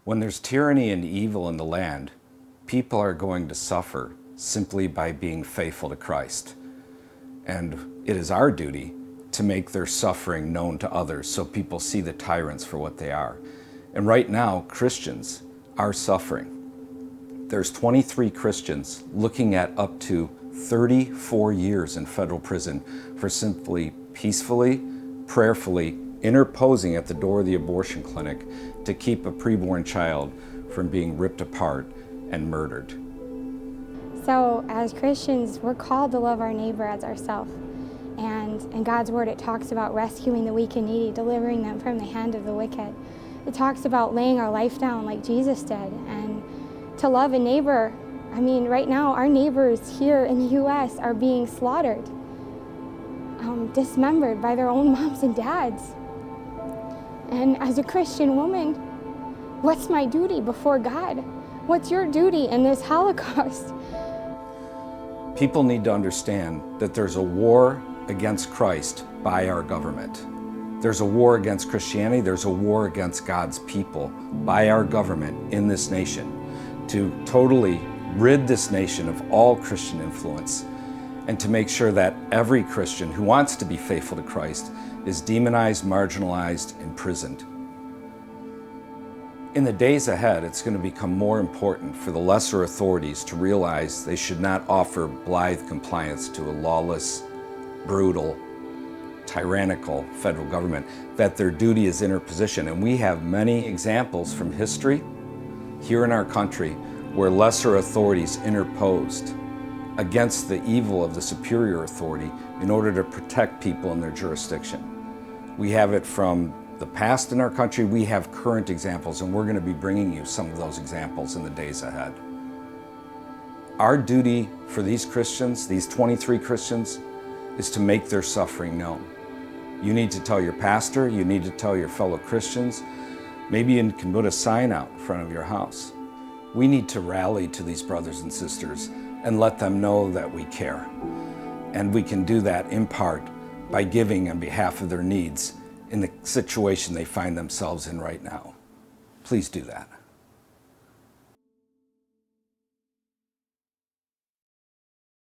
When there's tyranny and evil in the land, people are going to suffer simply by being faithful to Christ. And it is our duty to make their suffering known to others so people see the tyrants for what they are. And right now, Christians are suffering. There's 23 Christians looking at up to 34 years in federal prison for simply peacefully, prayerfully interposing at the door of the abortion clinic to keep a preborn child from being ripped apart and murdered. So as Christians, we're called to love our neighbor as ourselves. And in God's word, it talks about rescuing the weak and needy, delivering them from the hand of the wicked. It talks about laying our life down like Jesus did. And to love a neighbor, I mean, right now, our neighbors here in the U.S. are being slaughtered, dismembered by their own moms and dads. And as a Christian woman, what's my duty before God? What's your duty in this Holocaust? People need to understand that there's a war against Christ by our government. There's a war against Christianity, there's a war against God's people by our government in this nation to totally rid this nation of all Christian influence and to make sure that every Christian who wants to be faithful to Christ is demonized, marginalized, imprisoned. In the days ahead, it's going to become more important for the lesser authorities to realize they should not offer blithe compliance to a lawless, brutal, tyrannical federal government, that their duty is interposition. And we have many examples from history here in our country where lesser authorities interposed against the evil of the superior authority in order to protect people in their jurisdiction. We have it from the past in our country, we have current examples, and we're going to be bringing you some of those examples in the days ahead. Our duty for these Christians, these 23 Christians, is to make their suffering known. You need to tell your pastor, you need to tell your fellow Christians, maybe you can put a sign out in front of your house. We need to rally to these brothers and sisters and let them know that we care. And we can do that in part by giving on behalf of their needs in the situation they find themselves in right now. Please do that.